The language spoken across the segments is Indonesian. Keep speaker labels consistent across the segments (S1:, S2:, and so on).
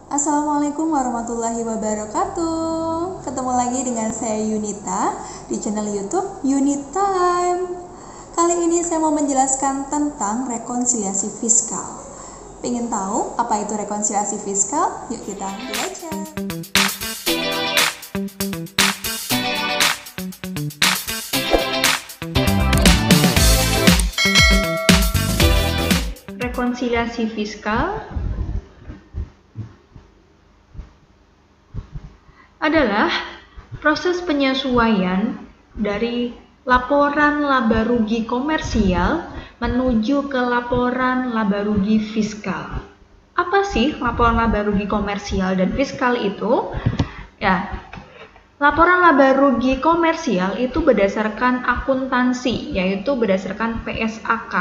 S1: Assalamualaikum warahmatullahi wabarakatuh. Ketemu lagi dengan saya Yunita di channel YouTube Unitime. Kali ini saya mau menjelaskan tentang rekonsiliasi fiskal. Pengen tahu apa itu rekonsiliasi fiskal? Yuk kita belajar.
S2: Rekonsiliasi fiskal adalah proses penyesuaian dari laporan laba rugi komersial menuju ke laporan laba rugi fiskal. Apa sih laporan laba rugi komersial dan fiskal itu? Ya, laporan laba rugi komersial itu berdasarkan akuntansi, yaitu berdasarkan PSAK.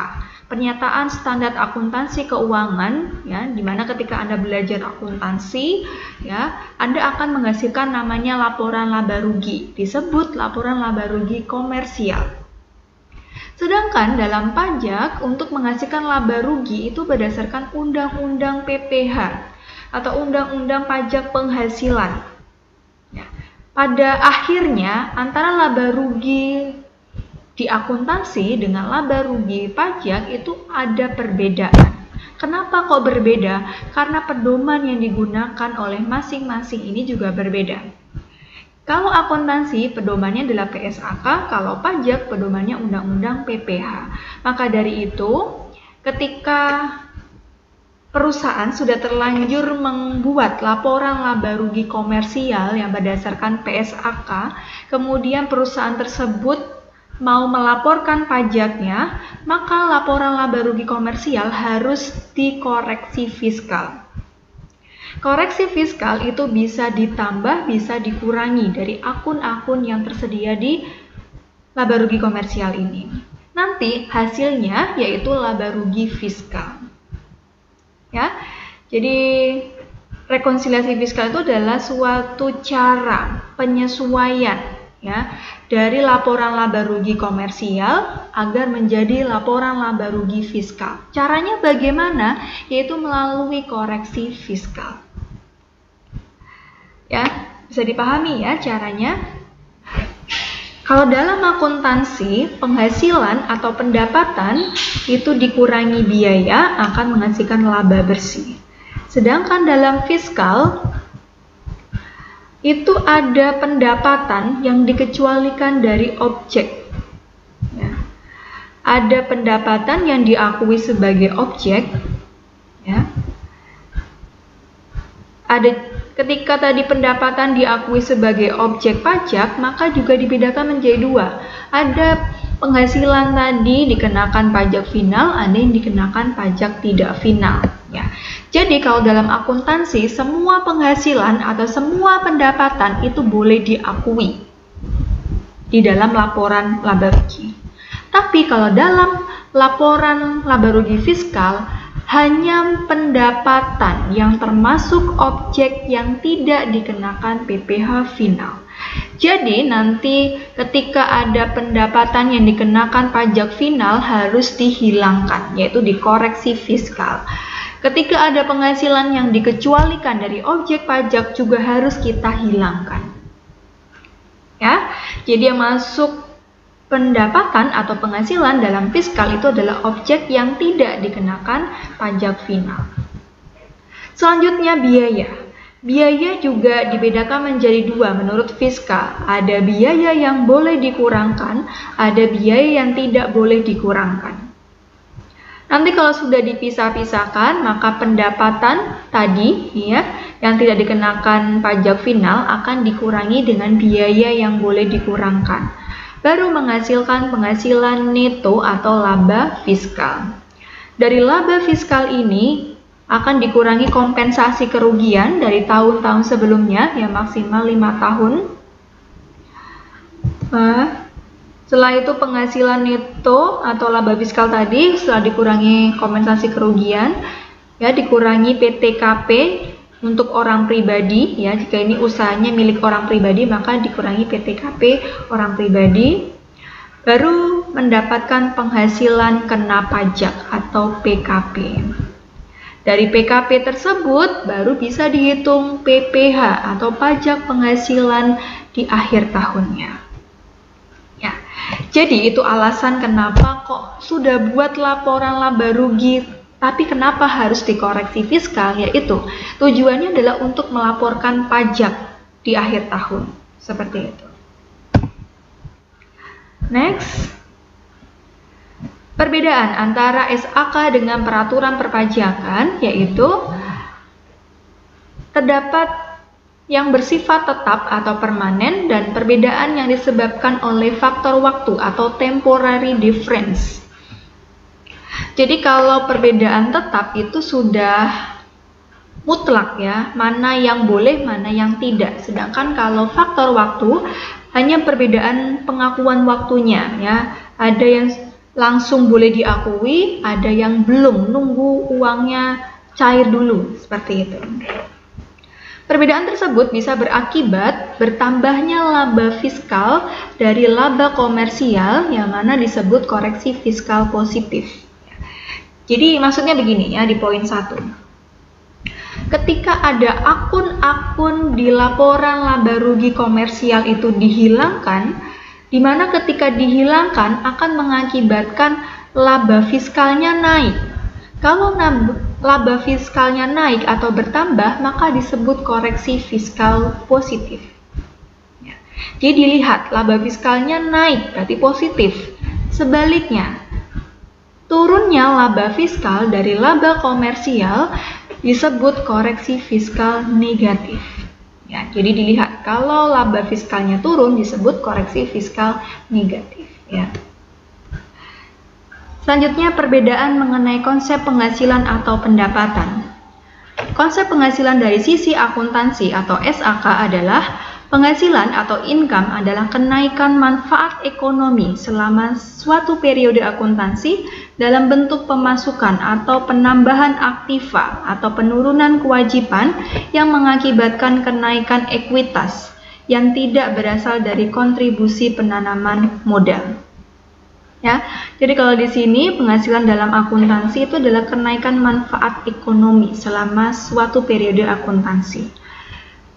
S2: Pernyataan standar akuntansi keuangan, ya, dimana ketika Anda belajar akuntansi, ya, Anda akan menghasilkan namanya laporan laba rugi, disebut laporan laba rugi komersial. Sedangkan dalam pajak untuk menghasilkan laba rugi itu berdasarkan Undang-Undang PPH atau Undang-Undang Pajak Penghasilan. Ya. Pada akhirnya antara laba rugi di akuntansi dengan laba rugi pajak itu ada perbedaan. Kenapa kok berbeda? Karena pedoman yang digunakan oleh masing-masing ini juga berbeda. Kalau akuntansi pedomannya adalah PSAK, kalau pajak pedomannya Undang-Undang PPH. Maka dari itu, ketika perusahaan sudah terlanjur membuat laporan laba rugi komersial yang berdasarkan PSAK, kemudian perusahaan tersebut mau melaporkan pajaknya, maka laporan laba rugi komersial harus dikoreksi fiskal. Koreksi fiskal itu bisa ditambah, bisa dikurangi dari akun-akun yang tersedia di laba rugi komersial ini. Nanti hasilnya yaitu laba rugi fiskal. Ya, jadi rekonsiliasi fiskal itu adalah suatu cara penyesuaian, ya, dari laporan laba rugi komersial agar menjadi laporan laba rugi fiskal. Caranya bagaimana? Yaitu melalui koreksi fiskal. Ya, bisa dipahami ya caranya. Kalau dalam akuntansi, penghasilan atau pendapatan itu dikurangi biaya akan menghasilkan laba bersih. Sedangkan dalam fiskal itu ada pendapatan yang dikecualikan dari objek. Ya. Ada pendapatan yang diakui sebagai objek. Ya. Ketika tadi pendapatan diakui sebagai objek pajak, maka juga dibedakan menjadi dua. Ada penghasilan tadi dikenakan pajak final, ada yang dikenakan pajak tidak final. Ya. Jadi kalau dalam akuntansi, semua penghasilan atau semua pendapatan itu boleh diakui di dalam laporan laba rugi. Tapi kalau dalam laporan laba rugi fiskal, hanya pendapatan yang termasuk objek yang tidak dikenakan PPH final. Jadi nanti ketika ada pendapatan yang dikenakan pajak final harus dihilangkan, yaitu dikoreksi fiskal. Ketika ada penghasilan yang dikecualikan dari objek pajak juga harus kita hilangkan. Ya, jadi yang masuk pendapatan atau penghasilan dalam fiskal itu adalah objek yang tidak dikenakan pajak final. Selanjutnya biaya. Biaya juga dibedakan menjadi dua menurut fiskal. Ada biaya yang boleh dikurangkan, ada biaya yang tidak boleh dikurangkan. Nanti kalau sudah dipisah-pisahkan, maka pendapatan tadi ya yang tidak dikenakan pajak final akan dikurangi dengan biaya yang boleh dikurangkan. Baru menghasilkan penghasilan neto atau laba fiskal. Dari laba fiskal ini akan dikurangi kompensasi kerugian dari tahun-tahun sebelumnya yang maksimal 5 tahun. Setelah itu penghasilan neto atau laba fiskal tadi setelah dikurangi kompensasi kerugian, ya dikurangi PTKP untuk orang pribadi, ya jika ini usahanya milik orang pribadi maka dikurangi PTKP orang pribadi, baru mendapatkan penghasilan kena pajak atau PKP. Dari PKP tersebut baru bisa dihitung PPH atau pajak penghasilan di akhir tahunnya. Ya, jadi itu alasan kenapa kok sudah buat laporan laba rugi, tapi kenapa harus dikoreksi fiskal, yaitu tujuannya adalah untuk melaporkan pajak di akhir tahun. Seperti itu. Next. Perbedaan antara SAK dengan peraturan perpajakan yaitu terdapat yang bersifat tetap atau permanen dan perbedaan yang disebabkan oleh faktor waktu atau temporary difference. Jadi kalau perbedaan tetap itu sudah mutlak ya, mana yang boleh, mana yang tidak. Sedangkan kalau faktor waktu hanya perbedaan pengakuan waktunya ya. Ada yang langsung boleh diakui, ada yang belum, nunggu uangnya cair dulu, seperti itu. Perbedaan tersebut bisa berakibat bertambahnya laba fiskal dari laba komersial yang mana disebut koreksi fiskal positif. Jadi maksudnya begini ya di poin 1. Ketika ada akun-akun di laporan laba rugi komersial itu dihilangkan, di mana ketika dihilangkan akan mengakibatkan laba fiskalnya naik. Kalau laba fiskalnya naik atau bertambah, maka disebut koreksi fiskal positif. Ya. Jadi dilihat laba fiskalnya naik berarti positif. Sebaliknya, turunnya laba fiskal dari laba komersial disebut koreksi fiskal negatif. Ya, jadi dilihat kalau laba fiskalnya turun disebut koreksi fiskal negatif. Ya. Selanjutnya perbedaan mengenai konsep penghasilan atau pendapatan. Konsep penghasilan dari sisi akuntansi atau SAK adalah penghasilan atau income adalah kenaikan manfaat ekonomi selama suatu periode akuntansi dalam bentuk pemasukan atau penambahan aktiva atau penurunan kewajiban yang mengakibatkan kenaikan ekuitas yang tidak berasal dari kontribusi penanaman modal. Ya, jadi kalau di sini penghasilan dalam akuntansi itu adalah kenaikan manfaat ekonomi selama suatu periode akuntansi.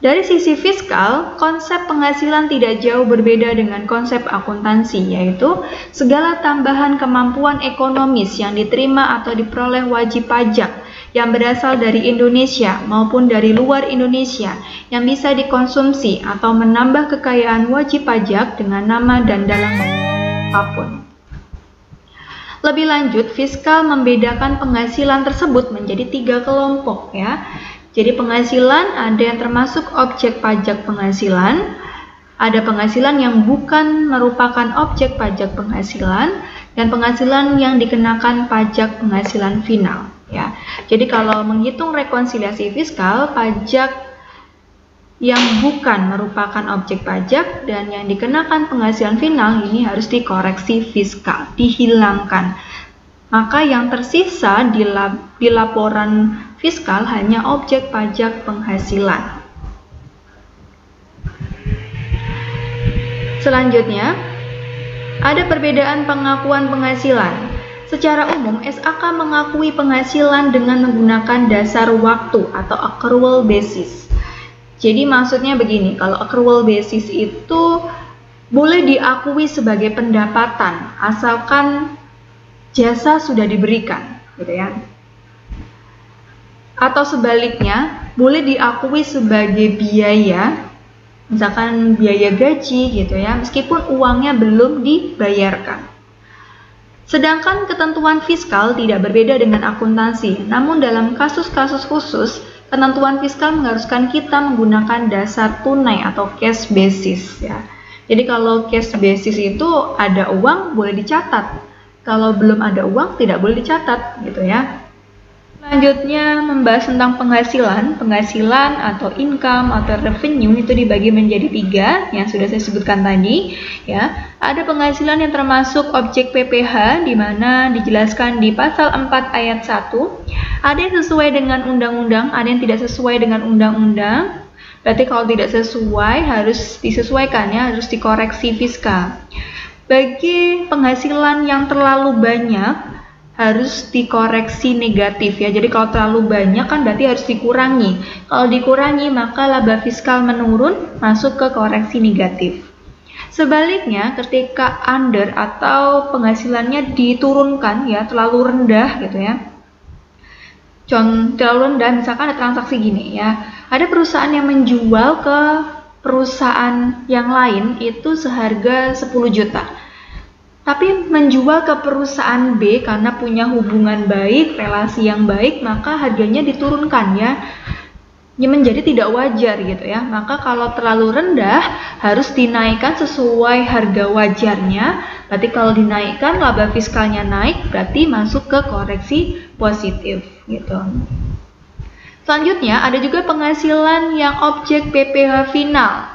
S2: Dari sisi fiskal, konsep penghasilan tidak jauh berbeda dengan konsep akuntansi, yaitu segala tambahan kemampuan ekonomis yang diterima atau diperoleh wajib pajak yang berasal dari Indonesia maupun dari luar Indonesia yang bisa dikonsumsi atau menambah kekayaan wajib pajak dengan nama dan dalam apapun. Lebih lanjut, fiskal membedakan penghasilan tersebut menjadi 3 kelompok ya. Jadi penghasilan ada yang termasuk objek pajak penghasilan, ada penghasilan yang bukan merupakan objek pajak penghasilan, dan penghasilan yang dikenakan pajak penghasilan final. Ya, jadi kalau menghitung rekonsiliasi fiskal, pajak yang bukan merupakan objek pajak dan yang dikenakan penghasilan final ini harus dikoreksi fiskal, dihilangkan. Maka yang tersisa di laporan fiskal hanya objek pajak penghasilan. Selanjutnya, ada perbedaan pengakuan penghasilan. Secara umum, SAK mengakui penghasilan dengan menggunakan dasar waktu atau accrual basis. Jadi maksudnya begini, kalau accrual basis itu boleh diakui sebagai pendapatan asalkan jasa sudah diberikan, gitu ya. Atau sebaliknya, boleh diakui sebagai biaya, misalkan biaya gaji gitu ya, meskipun uangnya belum dibayarkan. Sedangkan ketentuan fiskal tidak berbeda dengan akuntansi, namun dalam kasus-kasus khusus, ketentuan fiskal mengharuskan kita menggunakan dasar tunai atau cash basis ya. Jadi kalau cash basis itu ada uang boleh dicatat, kalau belum ada uang tidak boleh dicatat gitu ya. Selanjutnya membahas tentang penghasilan atau income atau revenue itu dibagi menjadi 3 yang sudah saya sebutkan tadi ya. Ada penghasilan yang termasuk objek PPH di mana dijelaskan di pasal 4 ayat 1. Ada yang sesuai dengan undang-undang, ada yang tidak sesuai dengan undang-undang. Berarti kalau tidak sesuai harus disesuaikan ya, harus dikoreksi fiskal. Bagi penghasilan yang terlalu banyak harus dikoreksi negatif ya. Jadi kalau terlalu banyak kan berarti harus dikurangi. Kalau dikurangi maka laba fiskal menurun, masuk ke koreksi negatif. Sebaliknya ketika under atau penghasilannya diturunkan ya, terlalu rendah gitu ya. Terlalu rendah, misalkan ada transaksi gini ya. Ada perusahaan yang menjual ke perusahaan yang lain itu seharga 10 juta. Tapi menjual ke perusahaan B karena punya hubungan baik, relasi yang baik, maka harganya diturunkan ya. Menjadi tidak wajar gitu ya. Maka kalau terlalu rendah harus dinaikkan sesuai harga wajarnya. Berarti kalau dinaikkan laba fiskalnya naik, berarti masuk ke koreksi positif gitu. Selanjutnya ada juga penghasilan yang objek PPh final,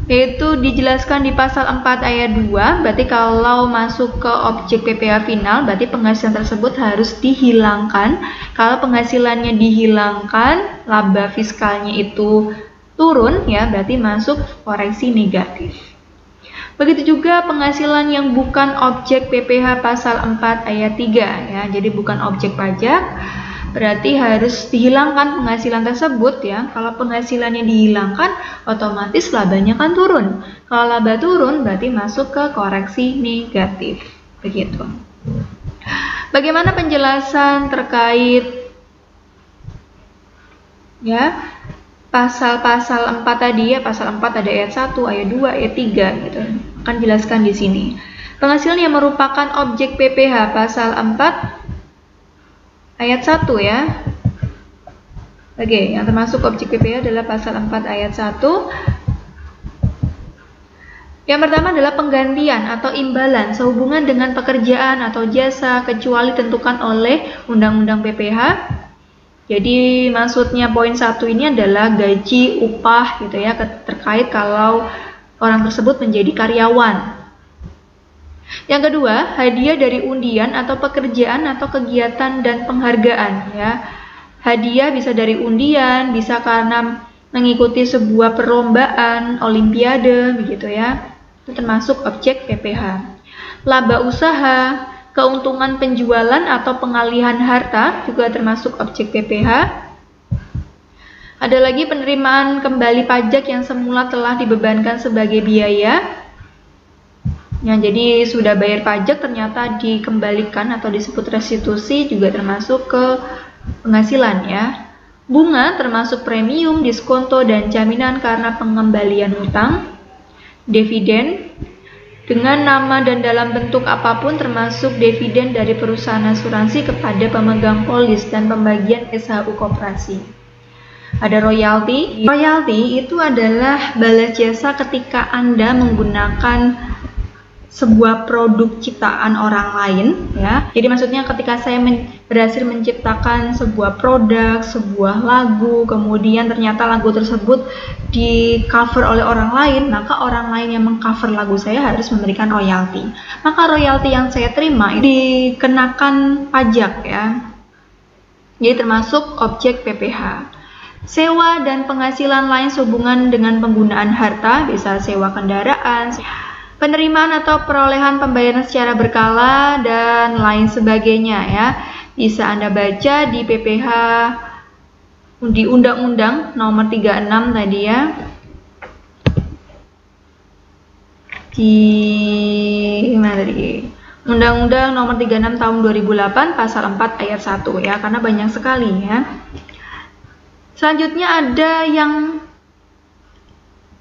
S2: yaitu dijelaskan di pasal 4 ayat 2. Berarti kalau masuk ke objek PPh final, berarti penghasilan tersebut harus dihilangkan. Kalau penghasilannya dihilangkan, laba fiskalnya itu turun ya, berarti masuk koreksi negatif. Begitu juga penghasilan yang bukan objek PPh pasal 4 ayat 3 ya. Jadi bukan objek pajak, berarti harus dihilangkan penghasilan tersebut ya. Kalau penghasilannya dihilangkan, otomatis labanya kan turun. Kalau laba turun, berarti masuk ke koreksi negatif. Begitu. Bagaimana penjelasan terkait ya pasal-pasal 4 tadi ya? Pasal 4 ada ayat 1, ayat 2, ayat 3 gitu. Akan jelaskan di sini. Penghasilan yang merupakan objek PPh pasal 4 ayat 1 ya. Oke, yang termasuk objek PPh adalah pasal 4 ayat 1. Yang pertama adalah penggantian atau imbalan sehubungan dengan pekerjaan atau jasa kecuali ditentukan oleh Undang-Undang PPh. Jadi maksudnya poin 1 ini adalah gaji, upah gitu ya, terkait kalau orang tersebut menjadi karyawan. Yang kedua, hadiah dari undian atau pekerjaan atau kegiatan dan penghargaan ya. Hadiah bisa dari undian, bisa karena mengikuti sebuah perlombaan, olimpiade begitu ya. Itu termasuk objek PPh. Laba usaha, keuntungan penjualan atau pengalihan harta juga termasuk objek PPh. Ada lagi penerimaan kembali pajak yang semula telah dibebankan sebagai biaya. Ya, jadi sudah bayar pajak ternyata dikembalikan atau disebut restitusi juga termasuk ke penghasilan ya. Bunga termasuk premium, diskonto dan jaminan karena pengembalian hutang. Dividen dengan nama dan dalam bentuk apapun termasuk dividen dari perusahaan asuransi kepada pemegang polis dan pembagian SHU koperasi. Ada royalti. Royalti itu adalah balas jasa ketika Anda menggunakan sebuah produk ciptaan orang lain ya. Jadi maksudnya ketika saya berhasil menciptakan sebuah produk, sebuah lagu, kemudian ternyata lagu tersebut di cover oleh orang lain, maka orang lain yang mengcover lagu saya harus memberikan royalti. Maka royalti yang saya terima dikenakan pajak ya. Jadi termasuk objek PPh. Sewa dan penghasilan lain sehubungan dengan penggunaan harta, bisa sewa kendaraan, penerimaan atau perolehan pembayaran secara berkala dan lain sebagainya ya. Bisa Anda baca di PPh di Undang-Undang nomor 36 tadi ya. Di mana tadi? Undang-Undang nomor 36 tahun 2008 pasal 4 ayat 1 ya, karena banyak sekali ya. Selanjutnya ada yang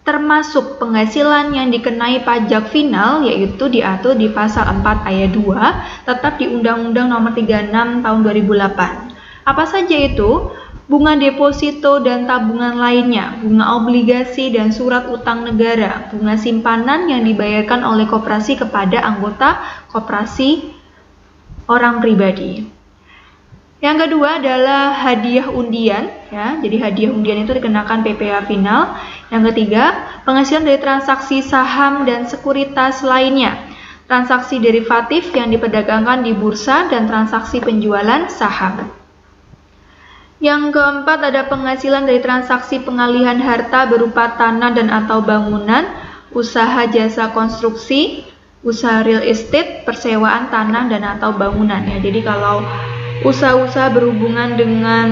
S2: termasuk penghasilan yang dikenai pajak final, yaitu diatur di pasal 4 ayat 2 tetap di Undang-Undang nomor 36 tahun 2008. Apa saja itu? Bunga deposito dan tabungan lainnya, bunga obligasi dan surat utang negara, bunga simpanan yang dibayarkan oleh koperasi kepada anggota koperasi orang pribadi. Yang kedua adalah hadiah undian ya. Jadi hadiah undian itu dikenakan PPh final. Yang ketiga, penghasilan dari transaksi saham dan sekuritas lainnya, transaksi derivatif yang diperdagangkan di bursa dan transaksi penjualan saham. Yang keempat ada penghasilan dari transaksi pengalihan harta berupa tanah dan atau bangunan, usaha jasa konstruksi, usaha real estate, persewaan tanah dan atau bangunan ya. Jadi kalau usaha-usaha berhubungan dengan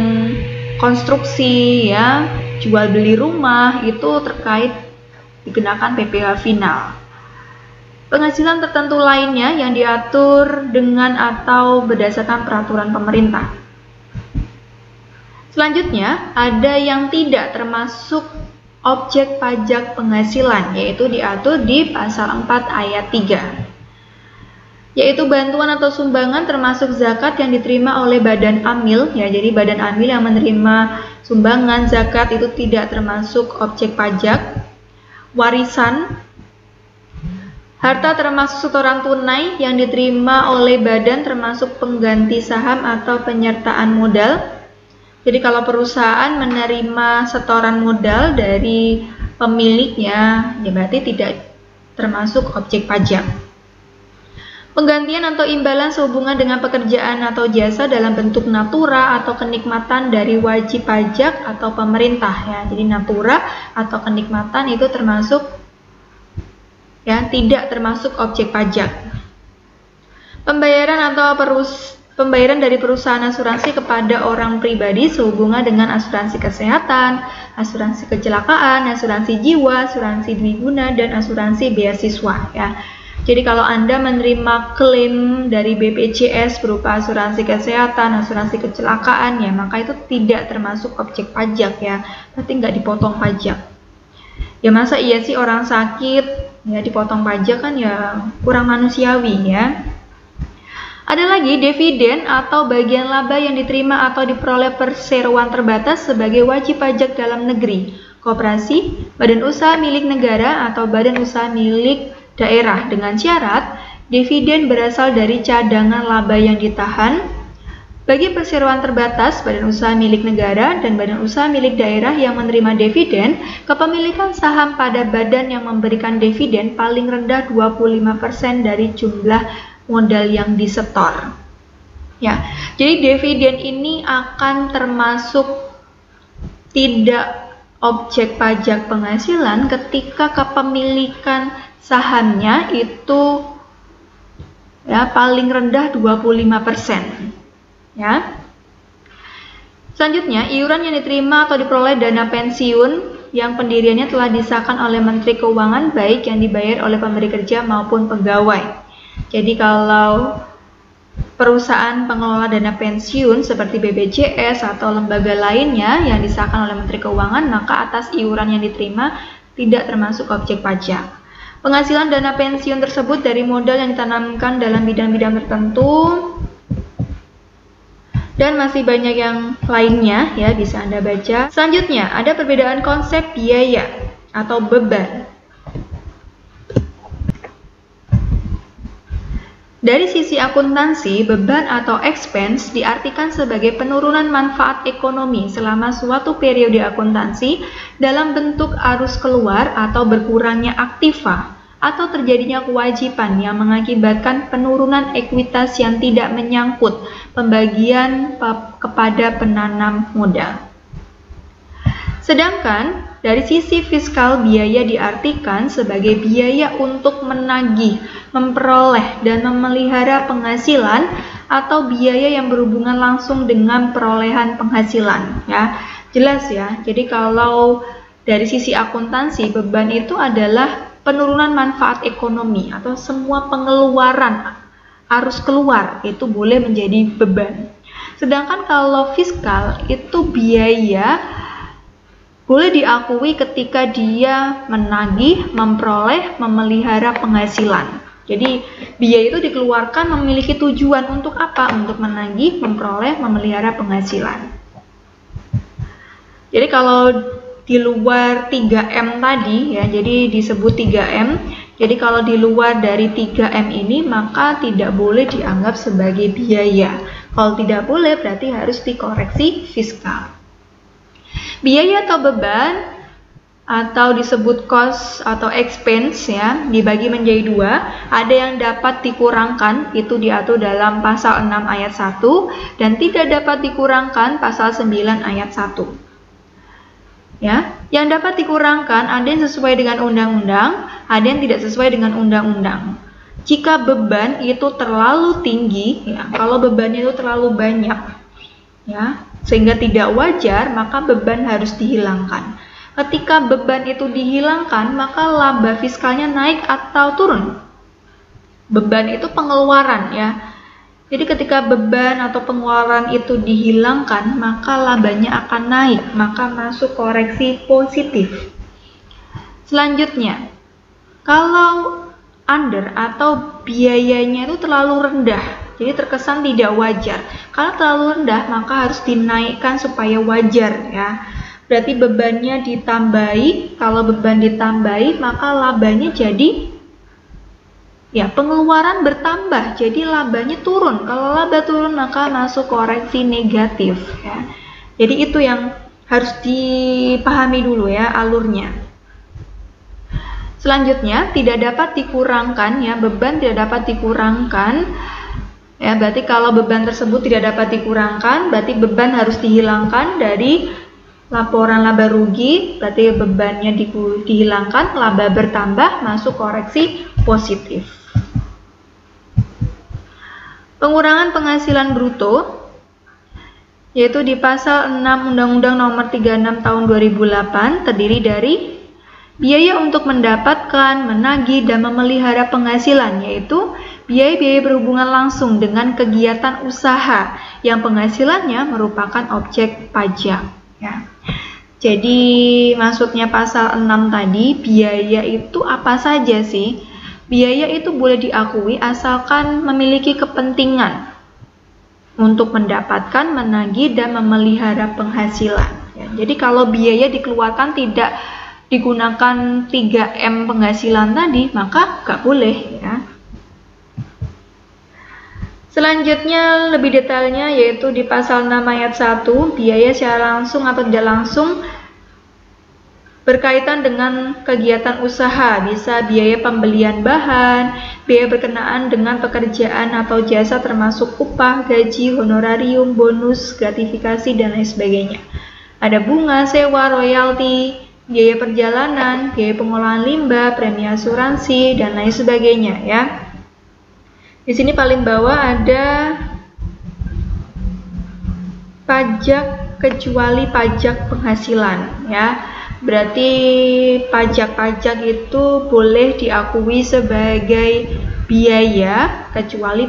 S2: konstruksi ya, jual beli rumah itu terkait dikenakan PPh final. Penghasilan tertentu lainnya yang diatur dengan atau berdasarkan peraturan pemerintah. Selanjutnya, ada yang tidak termasuk objek pajak penghasilan, yaitu diatur di pasal 4 ayat 3. Yaitu bantuan atau sumbangan termasuk zakat yang diterima oleh badan amil, ya, jadi badan amil yang menerima sumbangan zakat itu tidak termasuk objek pajak. Warisan, harta termasuk setoran tunai yang diterima oleh badan termasuk pengganti saham atau penyertaan modal. Jadi kalau perusahaan menerima setoran modal dari pemiliknya, ya berarti tidak termasuk objek pajak. Penggantian atau imbalan sehubungan dengan pekerjaan atau jasa dalam bentuk natura atau kenikmatan dari wajib pajak atau pemerintah ya. Jadi natura atau kenikmatan itu termasuk ya, tidak termasuk objek pajak. Pembayaran dari perusahaan asuransi kepada orang pribadi sehubungan dengan asuransi kesehatan, asuransi kecelakaan, asuransi jiwa, asuransi dwiguna dan asuransi beasiswa ya. Jadi kalau Anda menerima klaim dari BPJS berupa asuransi kesehatan, asuransi kecelakaan ya, maka itu tidak termasuk objek pajak ya. Berarti nggak dipotong pajak. Ya masa iya sih orang sakit ya dipotong pajak, kan ya kurang manusiawi ya. Ada lagi dividen atau bagian laba yang diterima atau diperoleh perseroan terbatas sebagai wajib pajak dalam negeri, koperasi, badan usaha milik negara atau badan usaha milik daerah dengan syarat dividen berasal dari cadangan laba yang ditahan. Bagi perseroan terbatas, badan usaha milik negara dan badan usaha milik daerah yang menerima dividen, kepemilikan saham pada badan yang memberikan dividen paling rendah 25% dari jumlah modal yang disetor. Ya, jadi dividen ini akan termasuk tidak objek pajak penghasilan ketika kepemilikan sahamnya itu ya paling rendah 25%. Ya. Selanjutnya, iuran yang diterima atau diperoleh dana pensiun yang pendiriannya telah disahkan oleh Menteri Keuangan baik yang dibayar oleh pemberi kerja maupun pegawai. Jadi kalau perusahaan pengelola dana pensiun seperti BPJS atau lembaga lainnya yang disahkan oleh Menteri Keuangan, maka atas iuran yang diterima tidak termasuk objek pajak. Penghasilan dana pensiun tersebut dari modal yang ditanamkan dalam bidang-bidang tertentu dan masih banyak yang lainnya ya, bisa Anda baca. Selanjutnya, ada perbedaan konsep biaya atau beban. Dari sisi akuntansi, beban atau expense diartikan sebagai penurunan manfaat ekonomi selama suatu periode akuntansi dalam bentuk arus keluar atau berkurangnya aktiva atau terjadinya kewajiban yang mengakibatkan penurunan ekuitas yang tidak menyangkut pembagian kepada penanam modal. Sedangkan dari sisi fiskal, biaya diartikan sebagai biaya untuk menagih, memperoleh, dan memelihara penghasilan atau biaya yang berhubungan langsung dengan perolehan penghasilan. Ya, jelas ya. Jadi kalau dari sisi akuntansi, beban itu adalah penurunan manfaat ekonomi atau semua pengeluaran arus keluar itu boleh menjadi beban. Sedangkan kalau fiskal itu biaya boleh diakui ketika dia menagih, memperoleh, memelihara penghasilan. Jadi biaya itu dikeluarkan memiliki tujuan untuk apa? Untuk menagih, memperoleh, memelihara penghasilan. Jadi kalau di luar 3M tadi ya, jadi disebut 3M. Jadi kalau di luar dari 3M ini maka tidak boleh dianggap sebagai biaya. Kalau tidak boleh berarti harus dikoreksi fiskal. Biaya atau beban atau disebut cost atau expense ya, dibagi menjadi dua. Ada yang dapat dikurangkan, itu diatur dalam pasal 6 ayat 1, dan tidak dapat dikurangkan pasal 9 ayat 1. Ya, yang dapat dikurangkan ada yang sesuai dengan undang-undang, ada yang tidak sesuai dengan undang-undang. Jika beban itu terlalu tinggi, ya, kalau bebannya itu terlalu banyak, ya, sehingga tidak wajar, maka beban harus dihilangkan. Ketika beban itu dihilangkan, maka laba fiskalnya naik atau turun. Beban itu pengeluaran, ya. Jadi ketika beban atau pengeluaran itu dihilangkan, maka labanya akan naik, maka masuk koreksi positif. Selanjutnya, kalau under atau biayanya itu terlalu rendah, jadi terkesan tidak wajar. Kalau terlalu rendah, maka harus dinaikkan supaya wajar, ya. Berarti bebannya ditambahi. Kalau beban ditambahi, maka labanya jadi, ya, pengeluaran bertambah, jadi labanya turun. Kalau laba turun, maka masuk koreksi negatif, ya. Jadi itu yang harus dipahami dulu, ya, alurnya. Selanjutnya, tidak dapat dikurangkan, ya, beban tidak dapat dikurangkan, ya, berarti kalau beban tersebut tidak dapat dikurangkan, berarti beban harus dihilangkan dari laporan laba rugi, berarti bebannya dihilangkan, laba bertambah, masuk koreksi positif. Pengurangan penghasilan bruto, yaitu di pasal 6 Undang-Undang Nomor 36 Tahun 2008, terdiri dari biaya untuk mendapatkan, menagih, dan memelihara penghasilan, yaitu biaya-biaya berhubungan langsung dengan kegiatan usaha yang penghasilannya merupakan objek pajak, ya. Jadi maksudnya pasal 6 tadi, biaya itu apa saja sih? Biaya itu boleh diakui asalkan memiliki kepentingan untuk mendapatkan, menagih, dan memelihara penghasilan, ya. Jadi kalau biaya dikeluarkan tidak digunakan 3M penghasilan tadi, maka nggak boleh, ya. Selanjutnya lebih detailnya yaitu di pasal 6 ayat 1, biaya secara langsung atau tidak langsung berkaitan dengan kegiatan usaha, bisa biaya pembelian bahan, biaya berkenaan dengan pekerjaan atau jasa termasuk upah, gaji, honorarium, bonus, gratifikasi, dan lain sebagainya. Ada bunga, sewa, royalti, biaya perjalanan, biaya pengolahan limbah, premi asuransi, dan lain sebagainya, ya. Di sini paling bawah ada pajak kecuali pajak penghasilan, ya. Berarti pajak-pajak itu boleh diakui sebagai biaya kecuali